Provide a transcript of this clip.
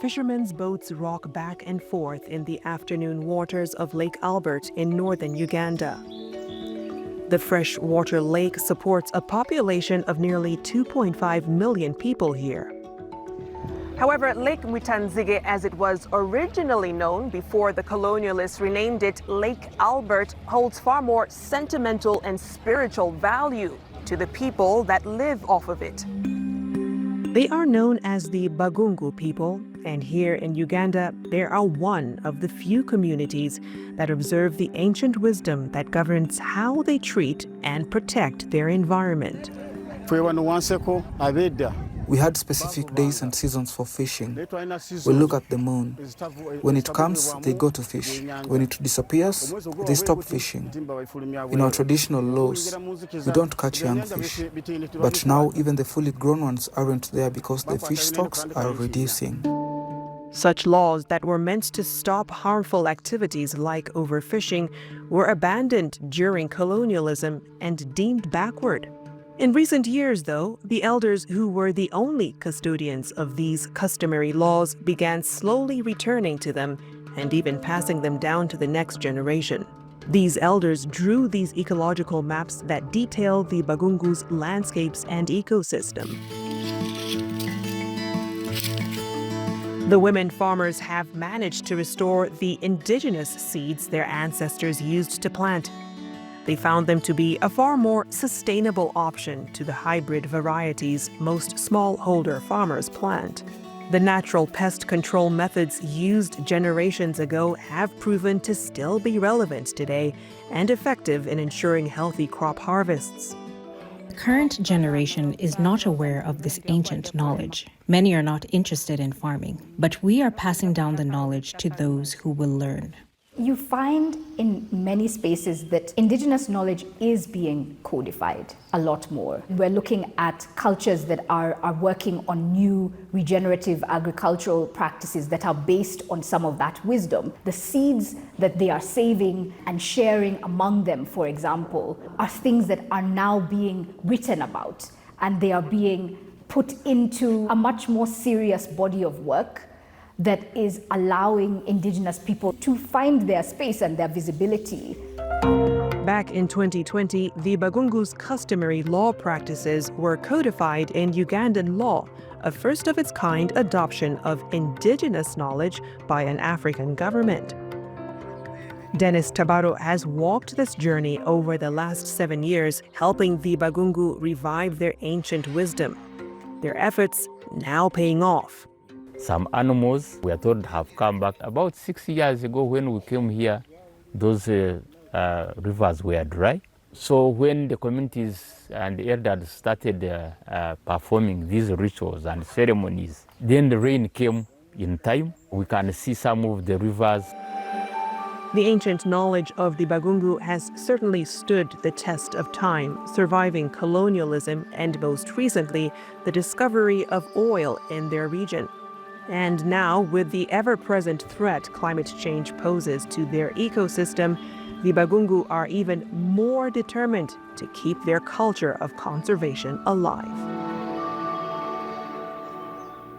fishermen's boats rock back and forth in the afternoon waters of Lake Albert in northern Uganda. The freshwater lake supports a population of nearly 2.5 million people here. However, Lake Mwitanzige, as it was originally known before the colonialists renamed it Lake Albert, holds far more sentimental and spiritual value to the people that live off of it. They are known as the Bagungu people, and here in Uganda, they are one of the few communities that observe the ancient wisdom that governs how they treat and protect their environment. We had specific days and seasons for fishing. We look at the moon. When it comes, they go to fish. When it disappears, they stop fishing. In our traditional laws, we don't catch young fish. But now even the fully grown ones aren't there because the fish stocks are reducing. Such laws that were meant to stop harmful activities like overfishing were abandoned during colonialism and deemed backward. In recent years, though, the elders who were the only custodians of these customary laws began slowly returning to them and even passing them down to the next generation. These elders drew these ecological maps that detail the Bagungu's landscapes and ecosystem. The women farmers have managed to restore the indigenous seeds their ancestors used to plant. They found them to be a far more sustainable option to the hybrid varieties most smallholder farmers plant. The natural pest control methods used generations ago have proven to still be relevant today and effective in ensuring healthy crop harvests. The current generation is not aware of this ancient knowledge. Many are not interested in farming, but we are passing down the knowledge to those who will learn. You find in many spaces that indigenous knowledge is being codified a lot more. We're looking at cultures that are working on new regenerative agricultural practices that are based on some of that wisdom. The seeds that they are saving and sharing among them, for example, are things that are now being written about, and they are being put into a much more serious body of work that is allowing indigenous people to find their space and their visibility. Back in 2020, the Bagungu's customary law practices were codified in Ugandan law, a first-of-its-kind adoption of indigenous knowledge by an African government. Dennis Tabaro has walked this journey over the last 7 years, helping the Bagungu revive their ancient wisdom. Their efforts now paying off. Some animals, we are told, have come back. About 6 years ago when we came here, those rivers were dry. So when the communities and the elders started performing these rituals and ceremonies, then the rain came in time. We can see some of the rivers. The ancient knowledge of the Bagungu has certainly stood the test of time, surviving colonialism and most recently, the discovery of oil in their region. And now, with the ever-present threat climate change poses to their ecosystem, the Bagungu are even more determined to keep their culture of conservation alive.